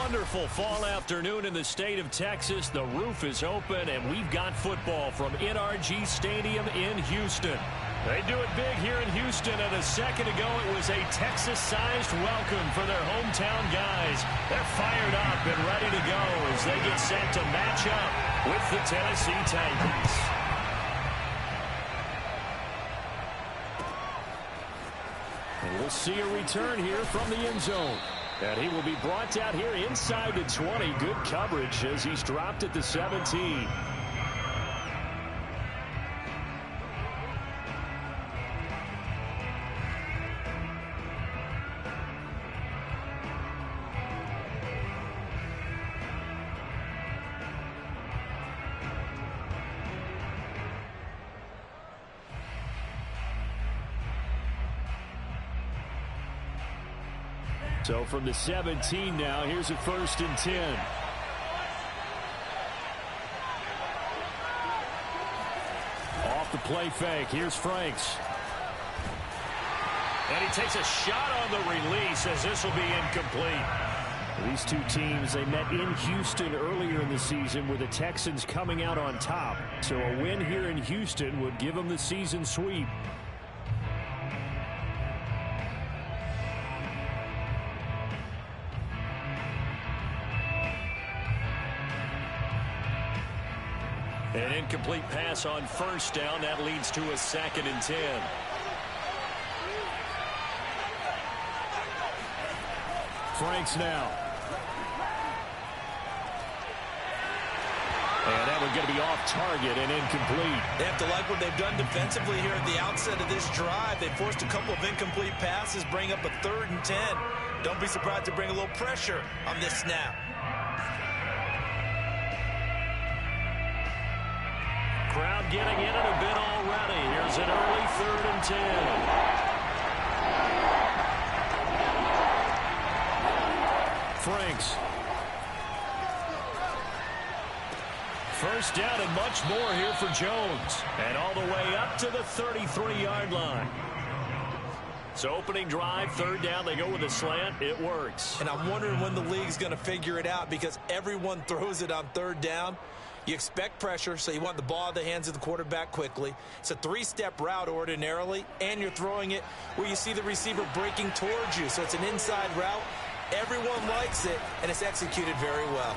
wonderful fall afternoon in the state of Texas. The roof is open, and we've got football from NRG Stadium in Houston. They do it big here in Houston, and a second ago it was a Texas-sized welcome for their hometown guys. They're fired up and ready to go as they get set to match up with the Tennessee Titans. And we'll see a return here from the end zone. And he will be brought out here inside the 20. Good coverage as he's dropped at the 17. So from the 17 now, here's a 1st and 10. Off the play fake, here's Franks. And he takes a shot on the release as this will be incomplete. These two teams, they met in Houston earlier in the season with the Texans coming out on top. So a win here in Houston would give them the season sweep. An incomplete pass on 1st down. That leads to a 2nd and 10. Franks now. And that one's going to be off target and incomplete. They have to like what they've done defensively here at the outset of this drive. They forced a couple of incomplete passes, bring up a 3rd and 10. Don't be surprised to bring a little pressure on this snap. Crowd getting in it a bit already. Here's an early 3rd and 10. Franks. 1st down and much more here for Jones. And all the way up to the 33-yard line. So opening drive, 3rd down, they go with a slant. It works. And I'm wondering when the league's going to figure it out because everyone throws it on 3rd down. You expect pressure, so you want the ball in the hands of the quarterback quickly. It's a 3-step route ordinarily, and you're throwing it where you see the receiver breaking towards you. So it's an inside route. Everyone likes it, and it's executed very well.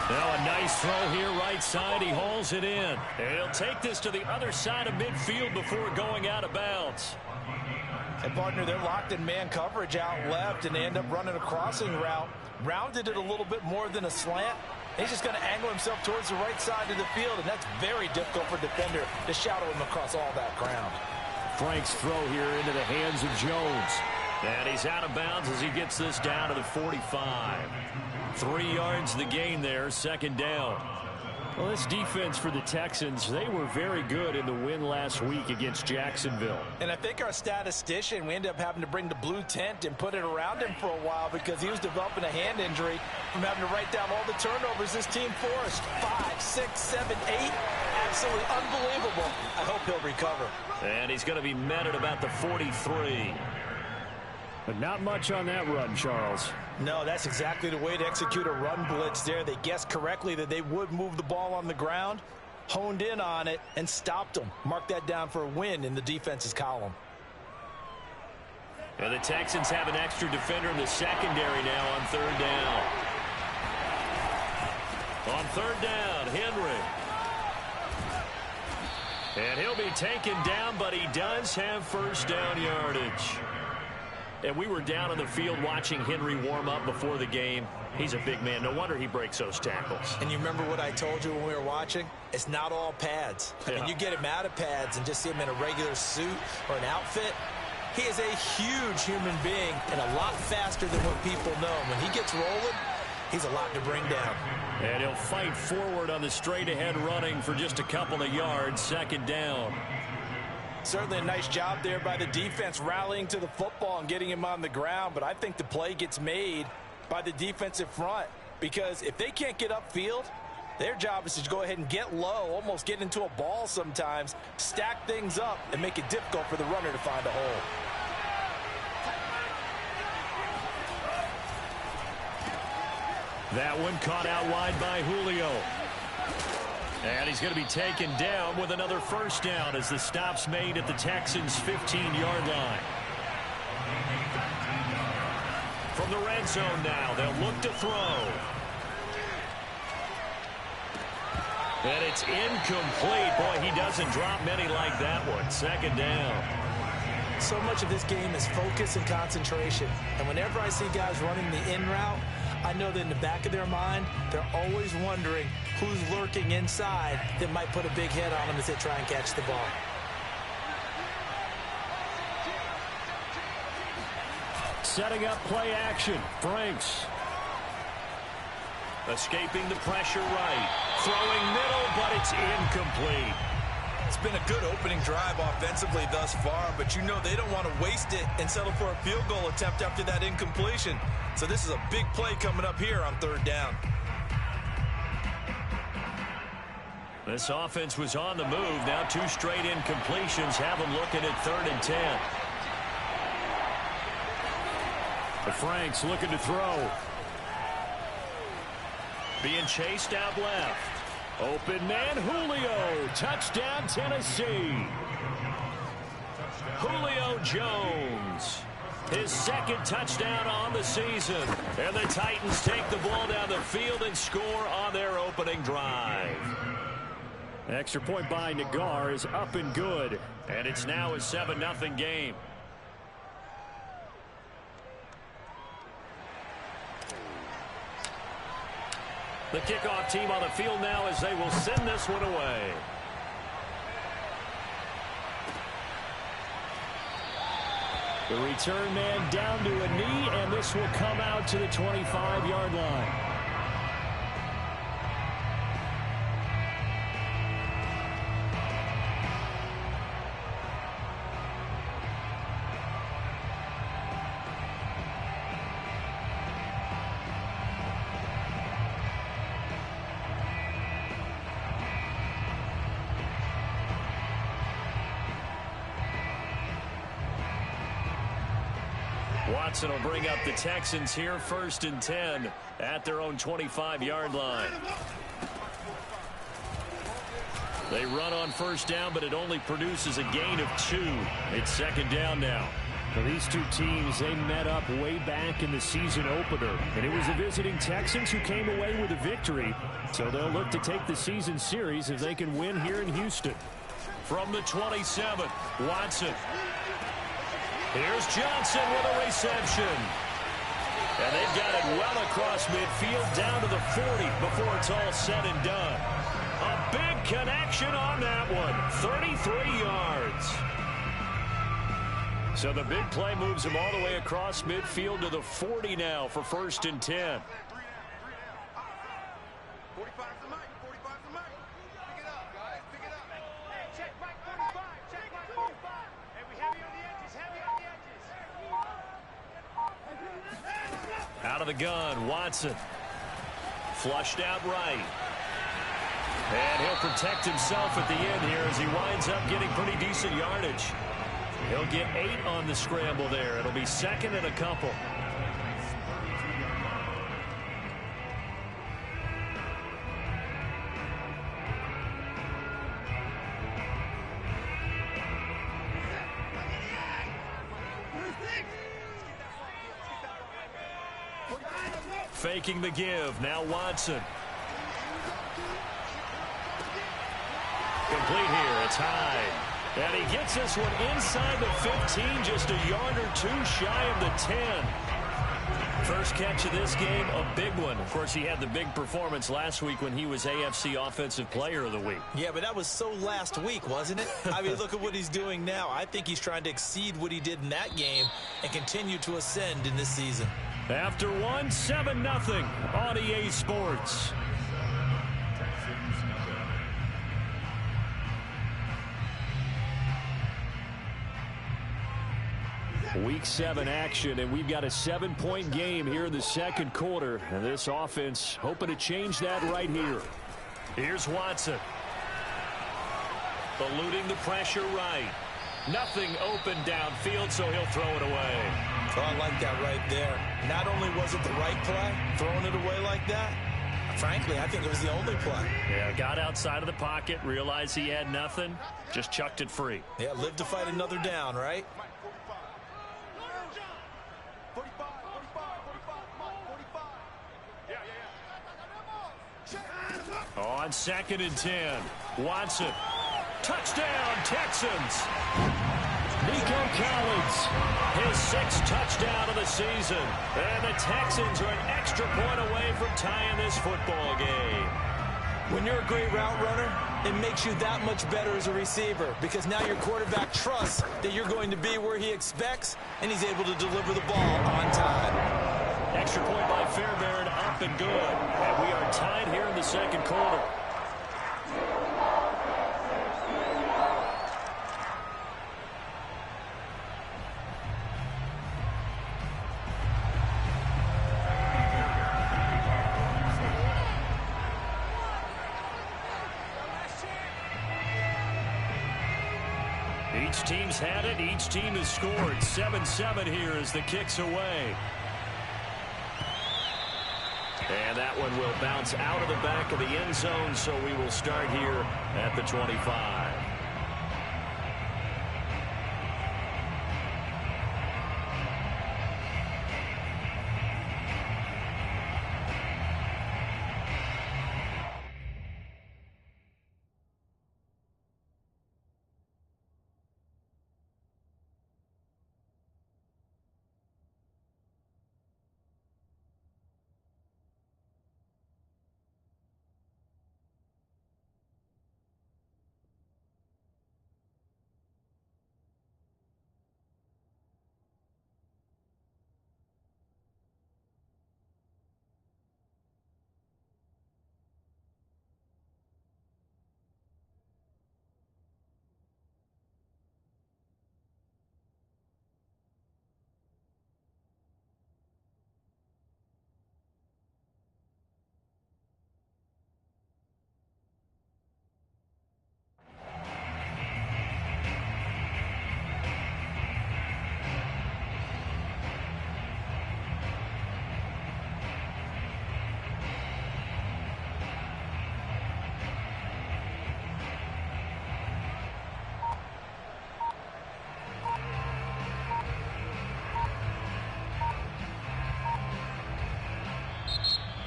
Now a nice throw here right side. He hauls it in. And he'll take this to the other side of midfield before going out of bounds. And, partner, they're locked in man coverage out left, and they end up running a crossing route. Rounded it a little bit more than a slant. He's just going to angle himself towards the right side of the field, and that's very difficult for a defender to shadow him across all that ground. Frank's throw here into the hands of Jones. And he's out of bounds as he gets this down to the 45. 3 yards the gain there, 2nd down. Well, this defense for the Texans, they were very good in the win last week against Jacksonville. And I think our statistician, we ended up having to bring the blue tent and put it around him for a while because he was developing a hand injury from having to write down all the turnovers this team forced. 5, 6, 7, 8. Absolutely unbelievable. I hope he'll recover. And he's going to be met at about the 43. But not much on that run, Charles. No, that's exactly the way to execute a run blitz there. They guessed correctly that they would move the ball on the ground, honed in on it, and stopped them. Mark that down for a win in the defense's column. And the Texans have an extra defender in the secondary now on 3rd down. On 3rd down, Henry. And he'll be taken down, but he does have 1st down yardage. And we were down on the field watching Henry warm up before the game. He's a big man. No wonder he breaks those tackles. And you remember what I told you when we were watching? It's not all pads. I mean, you get him out of pads and just see him in a regular suit or an outfit. He is a huge human being and a lot faster than what people know. When he gets rolling, he's a lot to bring down. And he'll fight forward on the straight-ahead running for just a couple of yards. 2nd down. Certainly a nice job there by the defense rallying to the football and getting him on the ground. But I think the play gets made by the defensive front because if they can't get upfield, their job is to go ahead and get low, almost get into a ball sometimes, stack things up, and make it difficult for the runner to find a hole. That one caught out wide by Julio. And he's going to be taken down with another first down as the stop's made at the Texans' 15-yard line. From the red zone now, they'll look to throw. And it's incomplete. Boy, he doesn't drop many like that one. Second down. So much of this game is focus and concentration. And whenever I see guys running the in route, I know that in the back of their mind, they're always wondering who's lurking inside that might put a big hit on them as they try and catch the ball. Setting up play action. Franks. Escaping the pressure right. Throwing middle, but it's incomplete. It's been a good opening drive offensively thus far, but you know they don't want to waste it and settle for a field goal attempt after that incompletion. So this is a big play coming up here on third down. This offense was on the move. Now 2 straight incompletions have them looking at 3rd and 10. The Franks looking to throw. Being chased out left. Open man, Julio. Touchdown, Tennessee. Julio Jones. His 2nd touchdown on the season. And the Titans take the ball down the field and score on their opening drive. Extra point by Nagar is up and good. And it's now a 7-0 game. The kickoff team on the field now as they will send this one away. The return man down to a knee, and this will come out to the 25-yard line. Watson will bring up the Texans here, 1st and 10 at their own 25-yard line. They run on first down, but it only produces a gain of 2. It's 2nd down now. Well, these two teams, they met up way back in the season opener, and it was the visiting Texans who came away with a victory. So they'll look to take the season series if they can win here in Houston. From the 27, Watson. Here's Johnson with a reception. And they've got it well across midfield down to the 40 before it's all said and done. A big connection on that one. 33 yards. So the big play moves him all the way across midfield to the 40 now for 1st and 10. Out of the gun, Watson. Flushed out right. And he'll protect himself at the end here as he winds up getting pretty decent yardage. He'll get 8 on the scramble there. It'll be 2nd and a couple. Faking the give. Now Watson. Complete here. It's high. And he gets this one inside the 15, just a yard or 2 shy of the 10. First catch of this game, a big one. Of course, he had the big performance last week when he was AFC Offensive Player of the Week. Yeah, but that was so last week, wasn't it? I mean, look at what he's doing now. I think he's trying to exceed what he did in that game and continue to ascend in this season. After one, 7-0 on EA Sports. Week 7 action, and we've got a 7-point game here in the 2nd quarter. And this offense hoping to change that right here. Here's Watson. Eluding the pressure right. Nothing open downfield, so he'll throw it away. Oh, I like that right there. Not only was it the right play, throwing it away like that, frankly, I think it was the only play. Yeah, got outside of the pocket, realized he had nothing, just chucked it free. Yeah, live to fight another down, right? On 2nd and 10, Watson. Touchdown, Texans. Nico Collins, his 6th touchdown of the season. And the Texans are an extra point away from tying this football game. When you're a great route runner, it makes you that much better as a receiver because now your quarterback trusts that you're going to be where he expects, and he's able to deliver the ball on time. Extra point by Fairbairn, up and good. And we are tied here in the 2nd quarter. Each team's had it. Each team has scored. 7-7 here as the kick's away. And that one will bounce out of the back of the end zone, so we will start here at the 25.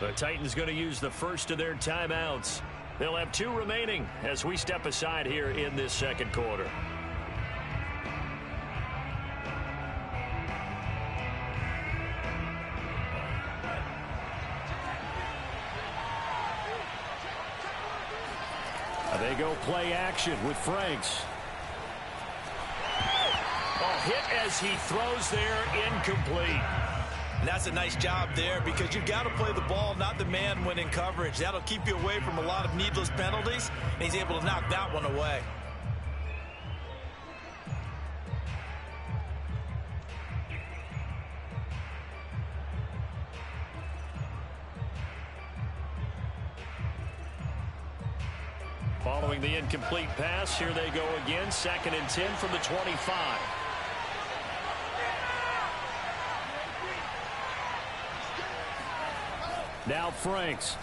The Titans going to use the first of their timeouts. They'll have 2 remaining as we step aside here in this 2nd quarter. They go play action with Franks. Oh, hit as he throws there, incomplete. And that's a nice job there because you've got to play the ball, not the man when in coverage. That'll keep you away from a lot of needless penalties, and he's able to knock that one away. Following the incomplete pass, here they go again. 2nd and 10 from the 25. Now Franks.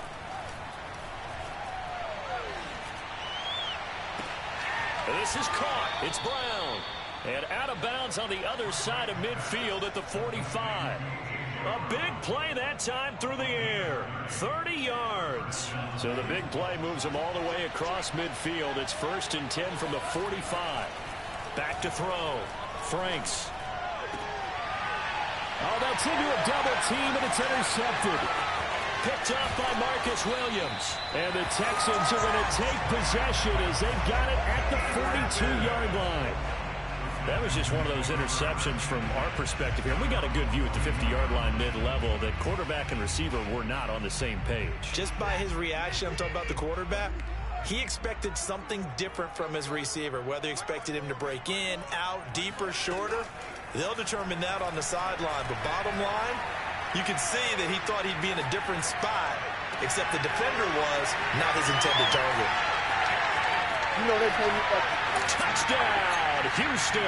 This is caught. It's Brown. And out of bounds on the other side of midfield at the 45. A big play that time through the air. 30 yards. So the big play moves them all the way across midfield. It's 1st and 10 from the 45. Back to throw. Franks. Oh, that's into a double team, and it's intercepted. Picked off by Marcus Williams. And the Texans are going to take possession as they've got it at the 42-yard line. That was just one of those interceptions from our perspective here. We got a good view at the 50-yard line mid-level that quarterback and receiver were not on the same page. Just by his reaction, I'm talking about the quarterback, he expected something different from his receiver, whether he expected him to break in, out, deeper, shorter. They'll determine that on the sideline. But bottom line, you can see that he thought he'd be in a different spot, except the defender was not his intended target. You know, they told me that. Touchdown, Houston.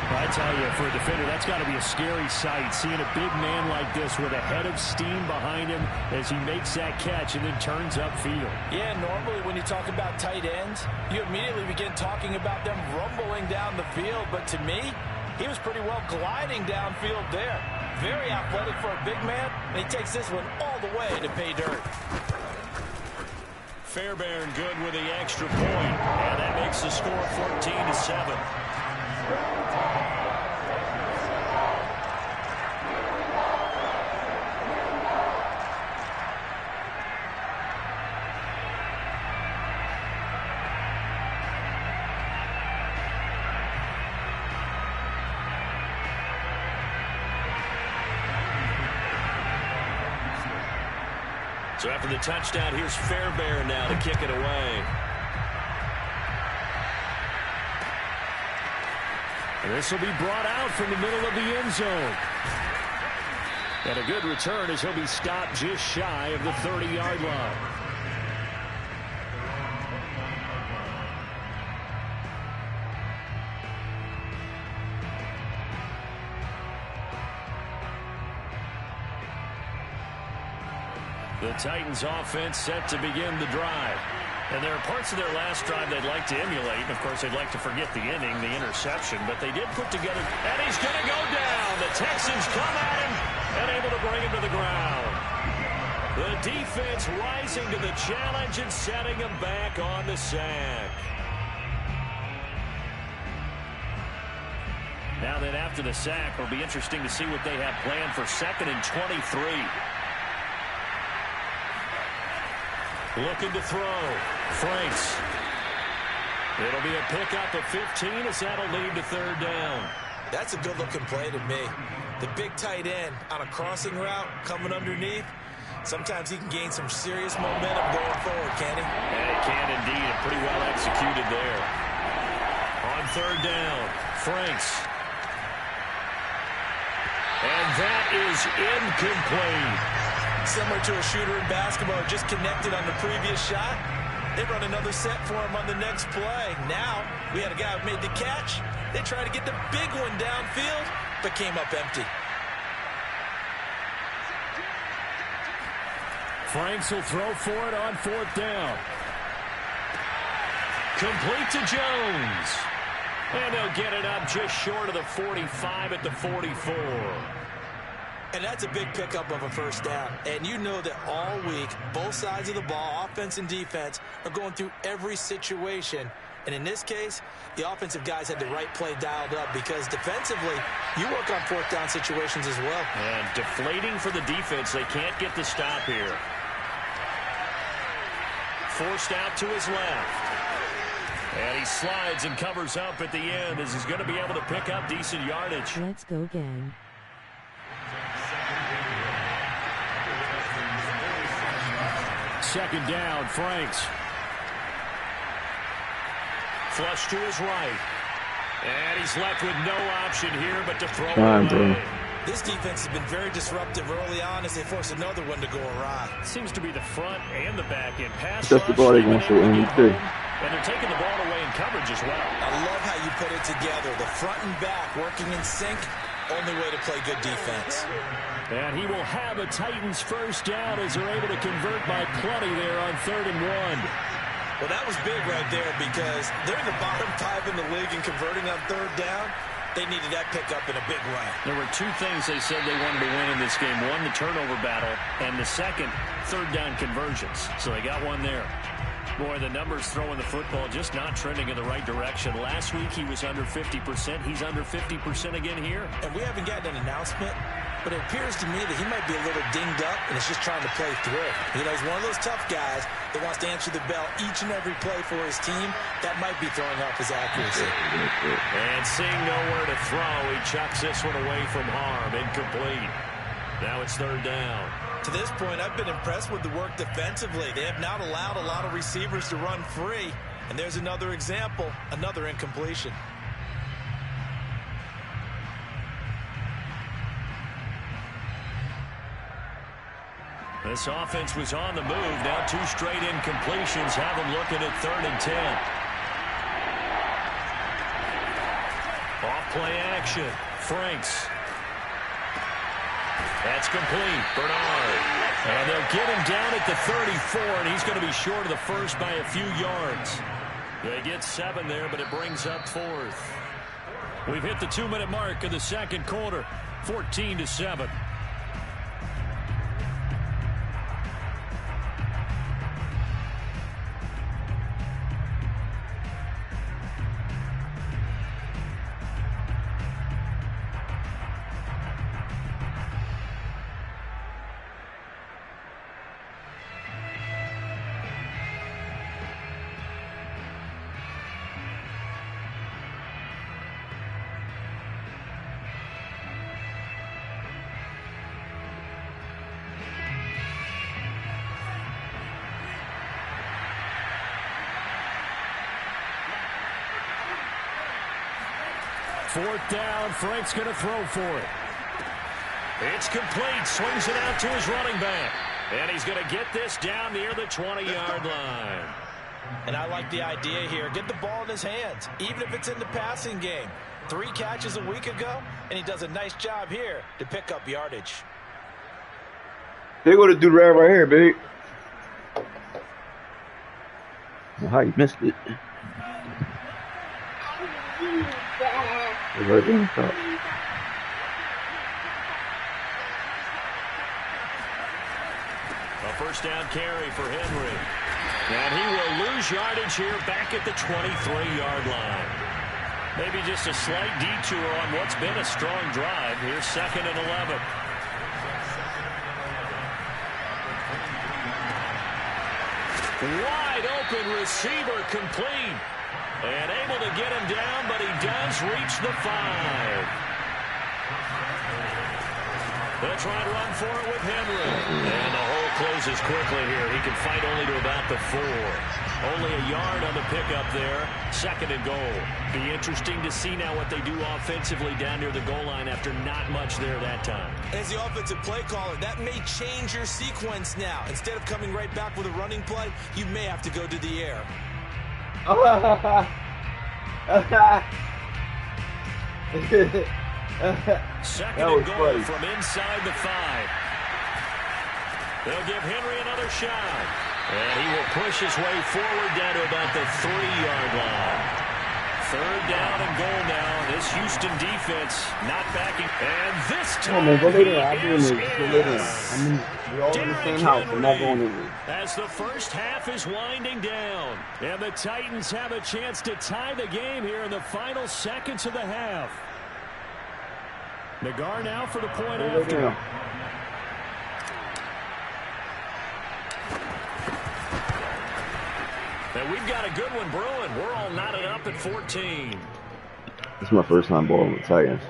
I tell you, for a defender, that's got to be a scary sight, seeing a big man like this with a head of steam behind him as he makes that catch and then turns upfield. Yeah, normally when you talk about tight ends, you immediately begin talking about them rumbling down the field. But to me, he was pretty well gliding downfield there. Very athletic for a big man, and he takes this one all the way to pay dirt. Fairbairn good with the extra point, and that makes the score 14-7. So after the touchdown, here's Fairbairn now to kick it away. And this will be brought out from the middle of the end zone. And a good return as he'll be stopped just shy of the 30-yard line. The Titans offense set to begin the drive. And there are parts of their last drive they'd like to emulate. And, of course, they'd like to forget the ending, the interception. But they did put together, and he's going to go down. The Texans come at him and able to bring him to the ground. The defense rising to the challenge and setting him back on the sack. Now then, after the sack, it'll be interesting to see what they have planned for 2nd and 23. Looking to throw. Franks. It'll be a pickup of 15 as that'll lead to 3rd down. That's a good-looking play to me. The big tight end on a crossing route coming underneath. Sometimes he can gain some serious momentum going forward, can he? Yeah, he can indeed. And pretty well executed there. On 3rd down, Franks. And that is incomplete. Similar to a shooter in basketball, just connected on the previous shot. They run another set for him on the next play. Now, we had a guy who made the catch. They tried to get the big one downfield, but came up empty. Franks will throw for it on 4th down. Complete to Jones. And they'll get it up just short of the 45 at the 44. And that's a big pickup of a 1st down. And you know that all week, both sides of the ball, offense and defense, are going through every situation. And in this case, the offensive guys had the right play dialed up because defensively, you work on 4th down situations as well. And deflating for the defense. They can't get the stop here. Forced out to his left. And he slides and covers up at the end as he's going to be able to pick up decent yardage. Let's go, gang. Second down, Franks. Flush to his right. And he's left with no option here but to throw it away. This defense has been very disruptive early on as they force another one to go awry. Seems to be the front and the back end. Pass Just the ball they want to too. And they're taking the ball away in coverage as well. I love how you put it together. The front and back working in sync. Only way to play good defense. And he will have a Titans 1st down as they're able to convert by plenty there on 3rd and 1. Well, that was big right there because they're in the bottom 5 in the league in converting on 3rd down. They needed that pickup in a big way. There were 2 things they said they wanted to win in this game. One, the turnover battle, and the second, 3rd down conversions. So they got one there. Boy, the numbers throwing the football just not trending in the right direction. Last week he was under 50%. He's under 50% again here. And we haven't gotten an announcement, but it appears to me that he might be a little dinged up and is just trying to play through. You know, he's one of those tough guys that wants to answer the bell each and every play for his team. That might be throwing off his accuracy. And seeing nowhere to throw, he chucks this one away from harm. Incomplete. Now it's 3rd down. To this point, I've been impressed with the work defensively. They have not allowed a lot of receivers to run free. And there's another example, another incompletion. This offense was on the move. Now 2 straight incompletions have them looking at 3rd and 10. Off Play action. Franks. That's complete. Bernard. And they'll get him down at the 34, and he's going to be short of the first by a few yards. They get 7 there, but it brings up 4th. We've hit the 2-minute mark of the second quarter. 14-7. Fourth down, Frank's going to throw for it. It's complete, swings it out to his running back. And he's going to get this down near the 20-yard line. And I like the idea here. Get the ball in his hands, even if it's in the passing game. 3 catches a week ago, and he does a nice job here to pick up yardage. They go to do right here, babe. Well, how you missed it? Right in the top. A first down carry for Henry. And he will lose yardage here back at the 23-yard line. Maybe just a slight detour on what's been a strong drive. Here's 2nd and 11. Wide open receiver complete. And able to get him down, but he does reach the 5. They'll try to run for it with Henry. And the hole closes quickly here. He can fight only to about the 4. Only a yard on the pickup there. 2nd and goal. Be interesting to see now what they do offensively down near the goal line after not much there that time. As the offensive play caller, that may change your sequence now. Instead of coming right back with a running play, you may have to go to the air. Second and goal funny. From inside the 5. They'll give Henry another shot. And he will push his way forward down to about the 3-yard line. 3rd down and goal now. This Houston defense not backing. And this time we're all in the same house. We're not going in there. As the first half is winding down. And the Titans have a chance to tie the game here in the final seconds of the half. Nagar now for the point after. And we've got a good one brewing. We're all knotted up at 14. This is my first time balling with Titans.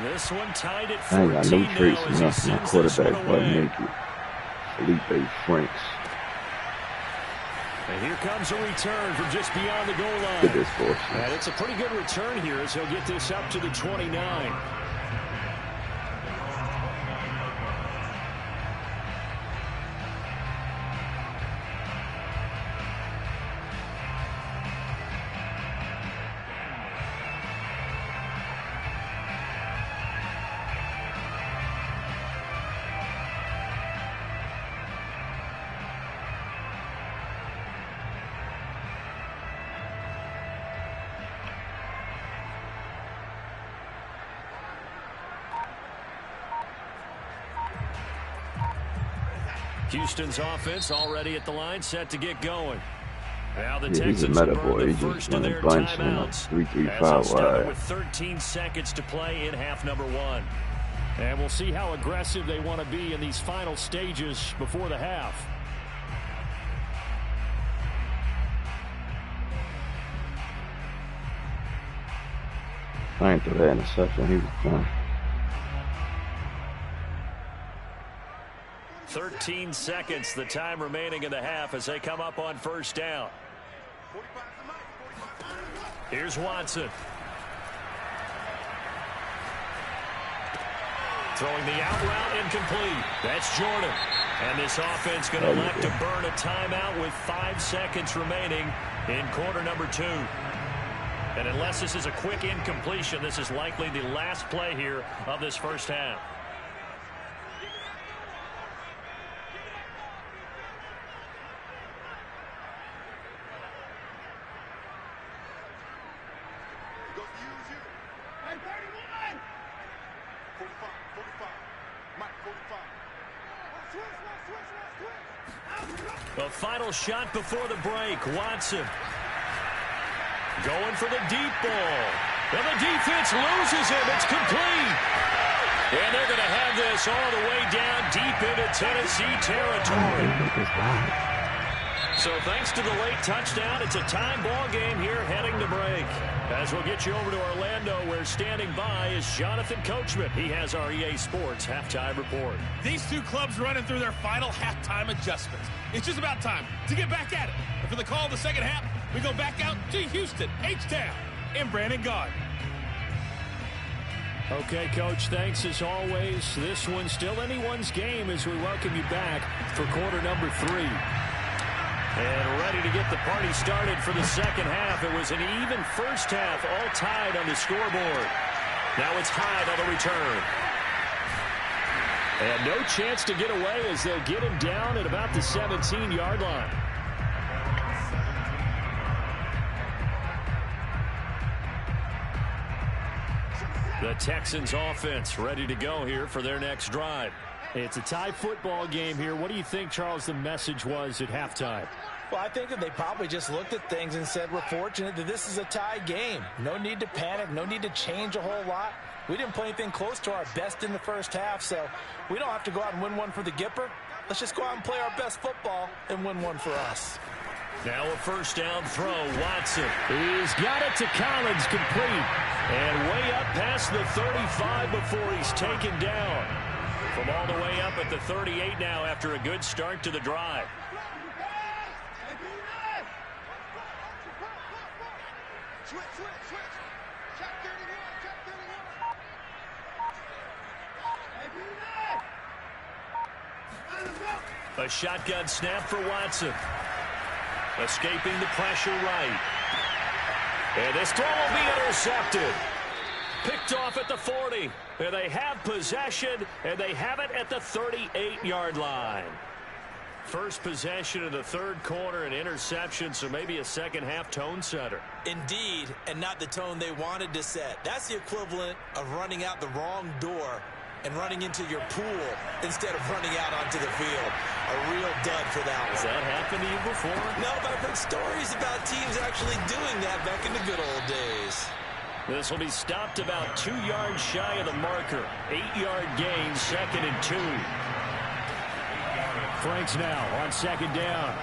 This one tied at 14 I ain't got no trace enough. My quarterback but naked. Felipe Franks. And here comes a return from just beyond the goal line. Look at this force. And it's a pretty good return here as he'll get this up to the 29. Houston's offense already at the line, set to get going. Now the Texans will burn the first of their timeouts. 3-3-5 wide. With 13 seconds to play in half number 1. And we'll see how aggressive they want to be in these final stages before the half. I ain't throw that interception. He was fine. 13 seconds, the time remaining in the half as they come up on first down. Here's Watson. Throwing the out route incomplete. That's Jordan. And this offense going to elect to burn a timeout with 5 seconds remaining in quarter number 2. And unless this is a quick incompletion, this is likely the last play here of this first half. The final shot before the break. Watson going for the deep ball. And the defense loses him. It's complete. And they're going to have this all the way down deep into Tennessee territory. So thanks to the late touchdown, it's a tie ball game here heading to break. As we'll get you over to Orlando, where standing by is Jonathan Coachman. He has our EA Sports halftime report. These two clubs running through their final halftime adjustments. It's just about time to get back at it. And for the call of the second half, we go back out to Houston, H-Town, and Brandon Gaud. Okay, Coach, thanks as always. This one's still anyone's game as we welcome you back for quarter number 3. And ready to get the party started for the second half. It was an even first half, all tied on the scoreboard. Now it's Hyde on the return. And no chance to get away as they'll get him down at about the 17-yard line. The Texans offense ready to go here for their next drive. It's a tie football game here. What do you think, Charles, the message was at halftime? Well, I think that they probably just looked at things and said, we're fortunate that this is a tie game. No need to panic. No need to change a whole lot. We didn't play anything close to our best in the first half, so we don't have to go out and win one for the Gipper. Let's just go out and play our best football and win one for us. Now a first down throw. Watson. He's got it to Collins, complete. And way up past the 35 before he's taken down. From all the way up at the 38 now after a good start to the drive. A shotgun snap for Watson. Escaping the pressure right. And this throw will be intercepted. Picked off at the 40. And they have possession, and they have it at the 38-yard line. First possession of the third quarter, an interception, so maybe a second-half tone setter. Indeed, and not the tone they wanted to set. That's the equivalent of running out the wrong door and running into your pool instead of running out onto the field. A real dud for that one. Has that happened to you before? No, but I've heard stories about teams actually doing that back in the good old days. This will be stopped about 2 yards shy of the marker. 8-yard gain, 2nd and 2. Franks now on second down.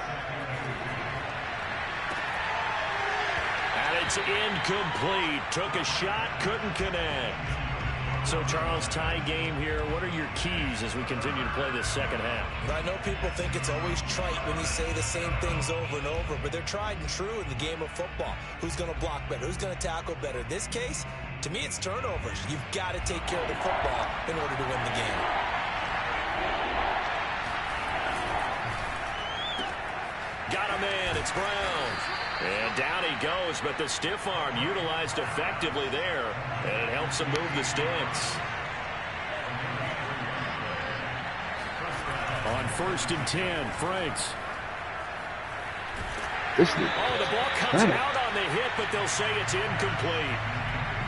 And it's incomplete. Took a shot, couldn't connect. So, Charles, tie game here. What are your keys as we continue to play this second half? I know people think it's always trite when you say the same things over and over, but they're tried and true in the game of football. Who's going to block better? Who's going to tackle better? In this case, to me, it's turnovers. You've got to take care of the football in order to win the game. Got a man. It's Brown. And down he goes, but the stiff arm utilized effectively there, and it helps him move the sticks. On 1st and 10, Franks. Oh, the ball comes out on the hit, but they'll say it's incomplete.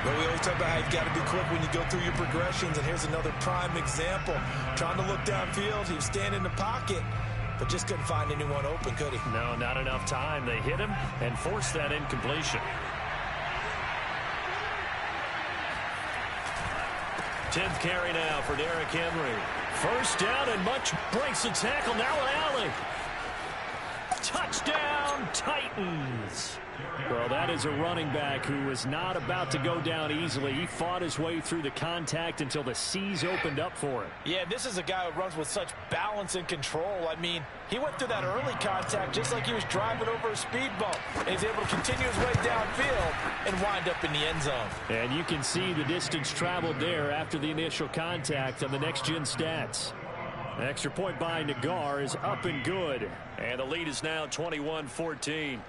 Well, we always talk about how you've got to be quick when you go through your progressions, and here's another prime example. Trying to look downfield, he was standing in the pocket, but just couldn't find anyone open, could he? No, not enough time. They hit him and forced that incompletion. 10th carry now for Derrick Henry. First down, and Much breaks the tackle. Now an alley. Touchdown, Titans. Well, that is a running back who is not about to go down easily. He fought his way through the contact until the seas opened up for him. Yeah, this is a guy who runs with such balance and control. I mean, he went through that early contact just like he was driving over a speed bump. And he's able to continue his way downfield and wind up in the end zone. And you can see the distance traveled there after the initial contact on the next-gen stats. Extra point by Nagar is up and good. And the lead is now 21-14.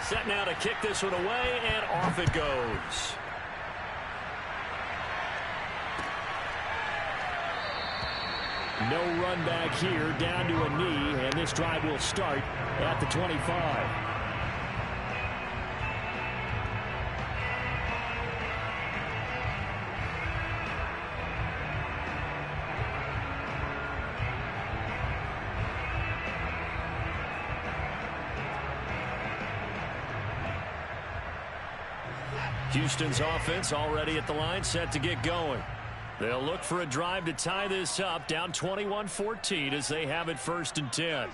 Set now to kick this one away, and off it goes. No run back here, down to a knee, and this drive will start at the 25. Houston's offense already at the line, set to get going. They'll look for a drive to tie this up, down 21-14 as they have it 1st and 10.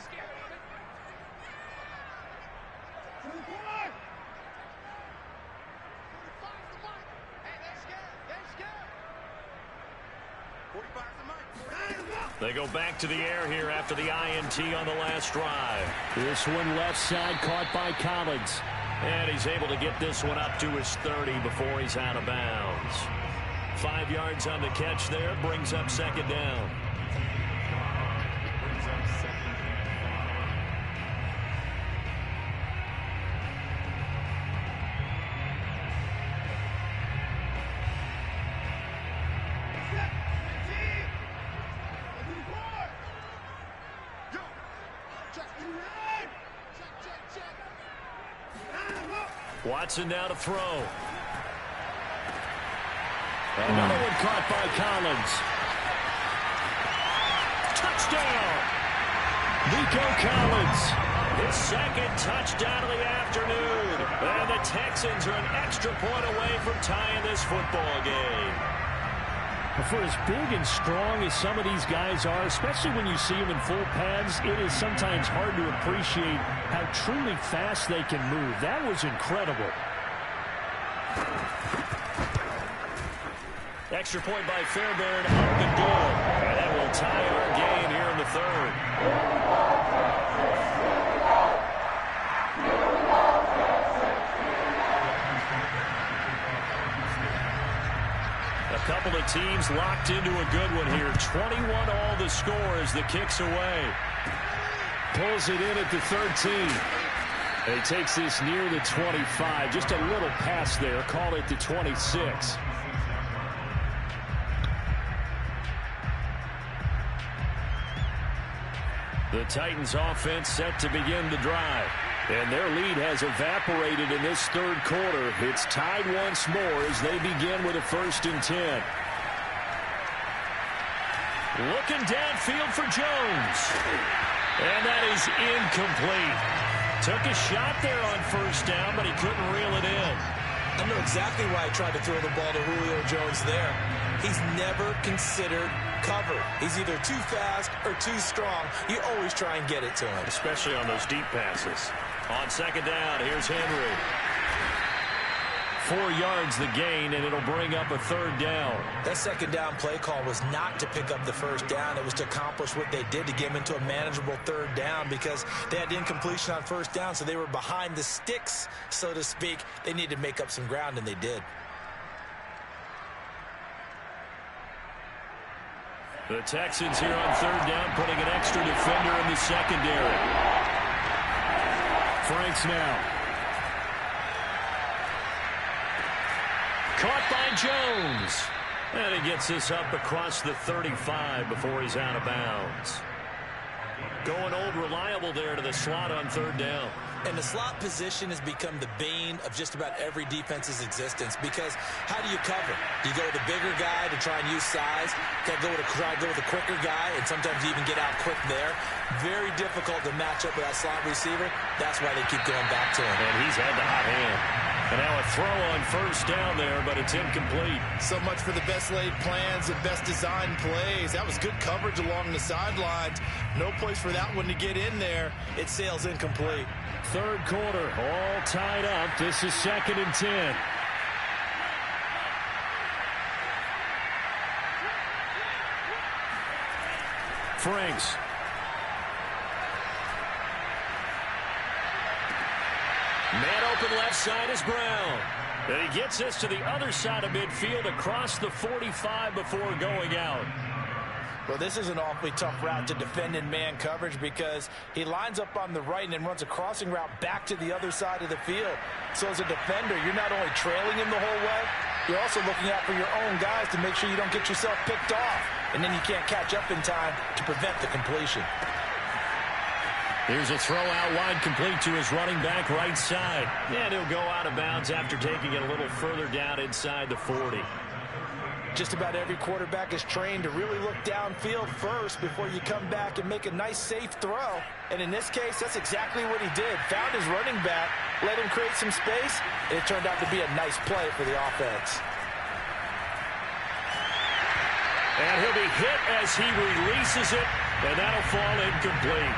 They go back to the air here after the INT on the last drive. This one left side caught by Collins. And he's able to get this one up to his 30 before he's out of bounds. 5 yards on the catch there, brings up 2nd down. Watson now to throw. Another one caught by Collins. Touchdown! Nico Collins. His 2nd touchdown of the afternoon. And the Texans are an extra point away from tying this football game. For as big and strong as some of these guys are, especially when you see them in full pads, it is sometimes hard to appreciate how truly fast they can move. That was incredible. Extra point by Fairbairn, up and good. And that will tie our game here in the 3rd. A couple of teams locked into a good one here. 21 all the score as the kick's away. Pulls it in at the 13. And he takes this near the 25. Just a little pass there. Call it the 26. The Titans offense set to begin the drive. And their lead has evaporated in this 3rd quarter. It's tied once more as they begin with a 1st and 10. Looking downfield for Jones. And that is incomplete. Took a shot there on 1st down, but he couldn't reel it in. I know exactly why he tried to throw the ball to Julio Jones there. He's never considered cover. He's either too fast or too strong. You always try and get it to him. Especially on those deep passes. On 2nd down, here's Henry. 4 yards the gain, and it'll bring up a 3rd down. That 2nd down play call was not to pick up the 1st down. It was to accomplish what they did to get him into a manageable 3rd down because they had incompletion on 1st down, so they were behind the sticks, so to speak. They needed to make up some ground, and they did. The Texans here on 3rd down, putting an extra defender in the secondary. Franks now. Caught by Jones. And he gets this up across the 35 before he's out of bounds. Going old reliable there to the slot on 3rd down. And the slot position has become the bane of just about every defense's existence because how do you cover? Do you go with a bigger guy to try and use size? Try to go with a quicker guy and sometimes you even get out quick there. Very difficult to match up with that slot receiver. That's why they keep going back to him. And he's had the hot hand. And now a throw on 1st down there, but it's incomplete. So much for the best laid plans and best designed plays. That was good coverage along the sidelines. No place for that one to get in there. It sails incomplete. 3rd quarter, all tied up. This is 2nd and 10. Franks. Man open left side is Brown. And he gets this to the other side of midfield across the 45 before going out. Well, this is an awfully tough route to defend in man coverage because he lines up on the right and then runs a crossing route back to the other side of the field. So as a defender, you're not only trailing him the whole way, you're also looking out for your own guys to make sure you don't get yourself picked off. And then you can't catch up in time to prevent the completion. Here's a throw out wide, complete to his running back right side. And he'll go out of bounds after taking it a little further down inside the 40. Just about every quarterback is trained to really look downfield first before you come back and make a nice, safe throw. And in this case, that's exactly what he did. Found his running back, let him create some space, and it turned out to be a nice play for the offense. And he'll be hit as he releases it, and that'll fall incomplete.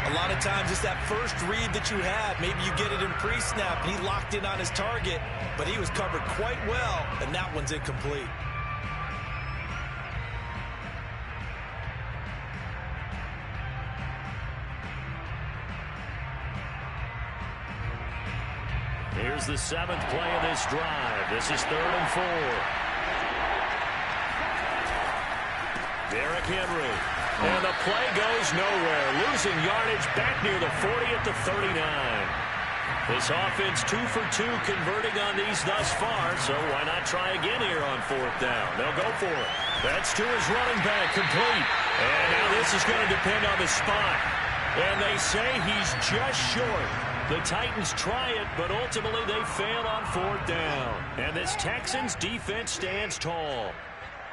A lot of times it's that first read that you have. Maybe you get it in pre-snap, and he locked in on his target, but he was covered quite well, and that one's incomplete. Here's the 7th play of this drive. This is 3rd and 4. Derrick Henry. And the play goes nowhere. Losing yardage back near the 40 at the 39. This offense 2 for 2 converting on these thus far, so why not try again here on 4th down? They'll go for it. That's to his running back, complete. And now this is going to depend on the spot. And they say he's just short. The Titans try it, but ultimately they fail on 4th down. And this Texans defense stands tall.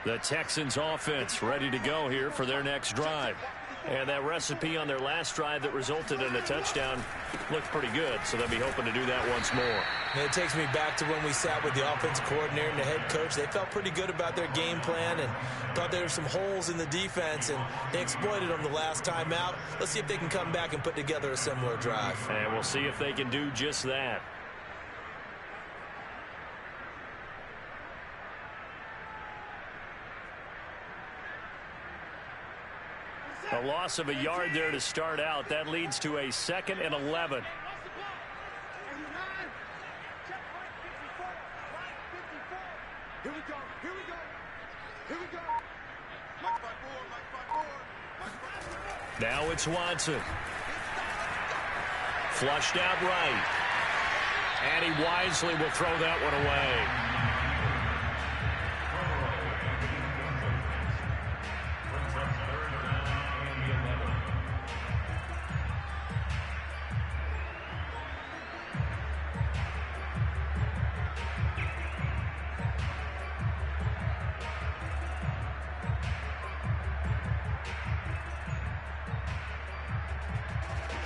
The Texans offense ready to go here for their next drive. And that recipe on their last drive that resulted in a touchdown looked pretty good, so they'll be hoping to do that once more. And it takes me back to when we sat with the offensive coordinator and the head coach. They felt pretty good about their game plan and thought there were some holes in the defense, and they exploited them the last time out. Let's see if they can come back and put together a similar drive. And we'll see if they can do just that. A loss of a yard there to start out. That leads to a 2nd and 11. Here we go. Now it's Watson. Flushed out right. And he wisely will throw that one away.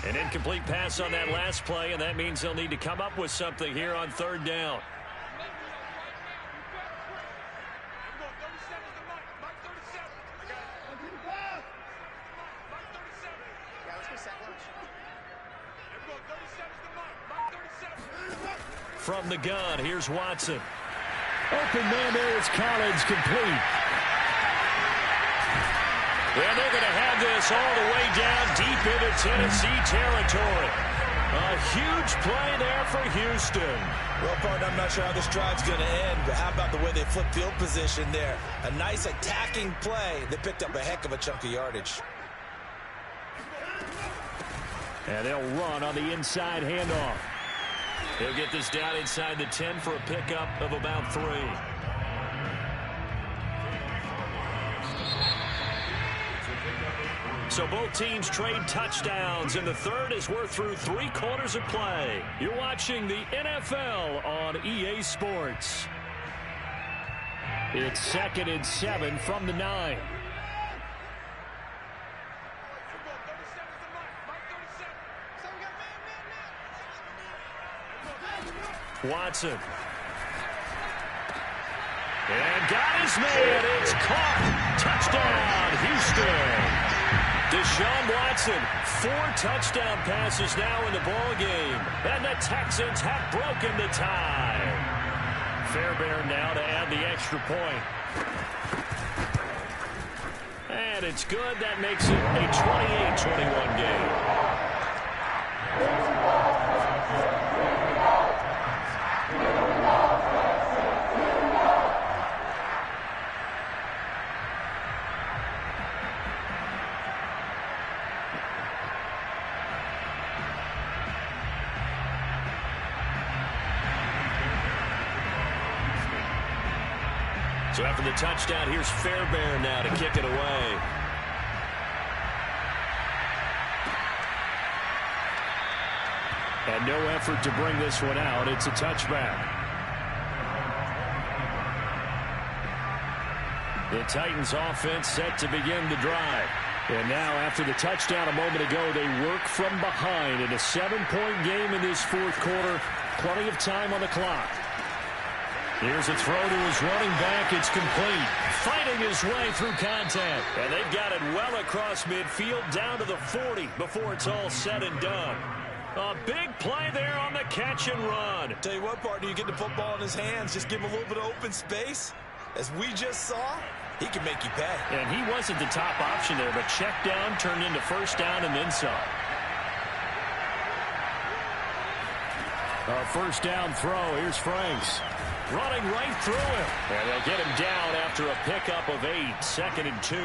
An incomplete pass on that last play, and that means they'll need to come up with something here on 3rd down. From the gun, here's Watson. Open man there, it's Collins, complete. And they're going to have this all the way down deep into Tennessee territory. A huge play there for Houston. Well, partner, I'm not sure how this drive's going to end, but how about the way they flip field position there? A nice attacking play that picked up a heck of a chunk of yardage. And they'll run on the inside handoff. He'll get this down inside the 10 for a pickup of about 3. So both teams trade touchdowns in the 3rd as we're through 3 quarters of play. You're watching the NFL on EA Sports. It's 2nd and 7 from the 9. Watson. And got his man. It's caught. Touchdown, Houston. Deshaun Watson, 4 touchdown passes now in the ball game, and the Texans have broken the tie. Fairbairn now to add the extra point. And it's good. That makes it a 28-21 game. So after the touchdown, here's Fairbairn now to kick it away. And no effort to bring this one out. It's a touchback. The Titans offense set to begin the drive. And now after the touchdown a moment ago, they work from behind in a 7-point game in this fourth quarter. Plenty of time on the clock. Here's a throw to his running back. It's complete. Fighting his way through contact. And they've got it well across midfield down to the 40 before it's all said and done. A big play there on the catch and run. Tell you what, partner, you get the football in his hands, just give him a little bit of open space. As we just saw, he can make you pay. And he wasn't the top option there, but check down turned into first down and then some. A first down throw. Here's Franks. Running right through him. And they'll get him down after a pickup of 8. 2nd and 2.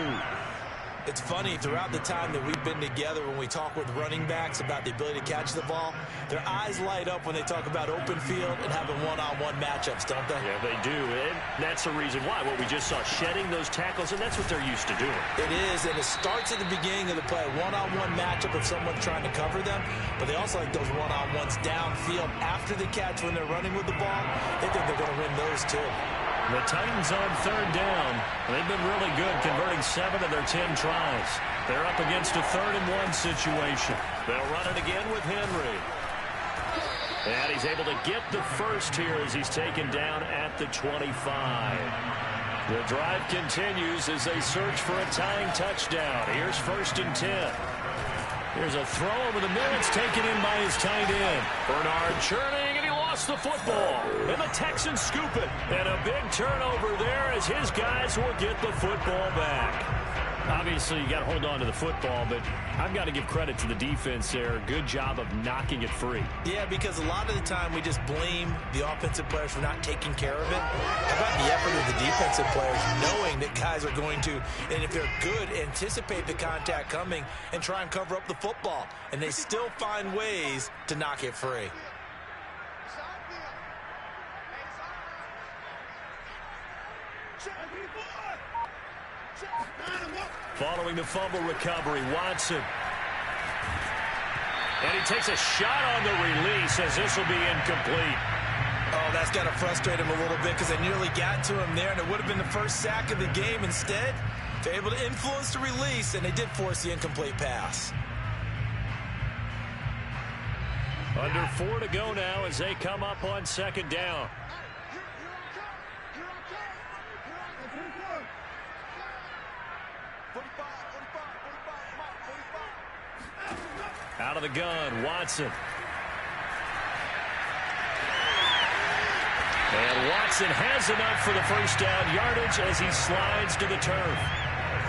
It's funny, throughout the time that we've been together, when we talk with running backs about the ability to catch the ball, their eyes light up when they talk about open field and having one-on-one matchups, don't they? Yeah, they do. And that's the reason why. What we just saw, shedding those tackles, and that's what they're used to doing. It is, and it starts at the beginning of the play. One-on-one matchup if someone's trying to cover them, but they also like those one-on-ones downfield after the catch when they're running with the ball. They think they're going to win those too. The Titans on 3rd down. They've been really good, converting 7 of their 10 tries. They're up against a 3rd and 1 situation. They'll run it again with Henry. And he's able to get the first here as he's taken down at the 25. The drive continues as they search for a tying touchdown. Here's 1st and 10. Here's a throw over the middle. It's taken in by his tight end. Bernard churning, and he lost the football. And the Texans scoop it. And a big turnover there as his guys will get the football back. Obviously, you got to hold on to the football, but I've got to give credit to the defense there. Good job of knocking it free. Yeah, because a lot of the time we just blame the offensive players for not taking care of it. How about the effort of the defensive players knowing that guys are going to, and if they're good, anticipate the contact coming and try and cover up the football. And they still find ways to knock it free. Following the fumble recovery, Watson. And he takes a shot on the release as this will be incomplete. Oh, that's got to frustrate him a little bit because they nearly got to him there, and it would have been the first sack of the game. Instead, they're able to influence the release, and they did force the incomplete pass. Under 4 to go now as they come up on 2nd down. Out of the gun, Watson. And Watson has enough for the first down yardage as he slides to the turf.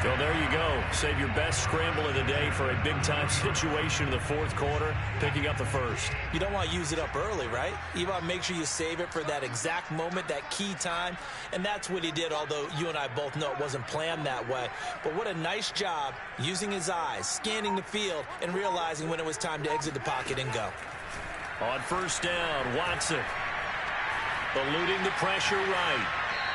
So there you go. Save your best scramble of the day for a big-time situation in the fourth quarter, picking up the first. You don't want to use it up early, right? You want to make sure you save it for that exact moment, that key time. And that's what he did, although you and I both know it wasn't planned that way. But what a nice job using his eyes, scanning the field, and realizing when it was time to exit the pocket and go. On first down, Watson. Eluding the pressure right.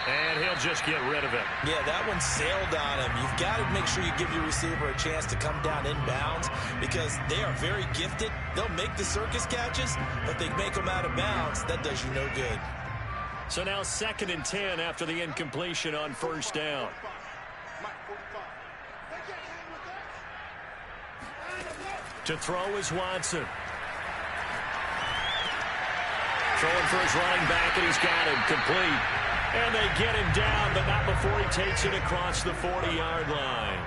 And he'll just get rid of it. Yeah, that one sailed on him. You've got to make sure you give your receiver a chance to come down inbounds because they are very gifted. They'll make the circus catches, but they make them out of bounds. That does you no good. So now 2nd and 10 after the incompletion on first down. To throw is Watson. Throwing for his running back, and he's got him complete. And they get him down, but not before he takes it across the 40-yard line.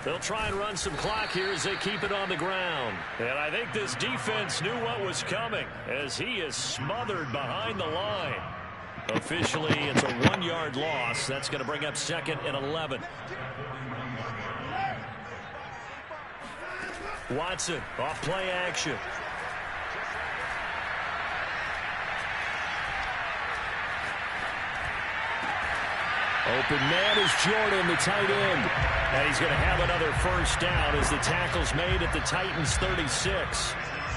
They'll try and run some clock here as they keep it on the ground. And I think this defense knew what was coming as he is smothered behind the line. Officially, it's a 1-yard loss. That's going to bring up 2nd and 11. Watson off play action. Open man is Jordan, the tight end. And he's going to have another first down as the tackle's made at the Titans' 36.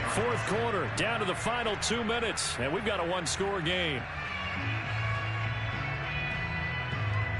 Fourth quarter, down to the final 2 minutes, and we've got a 1-score game.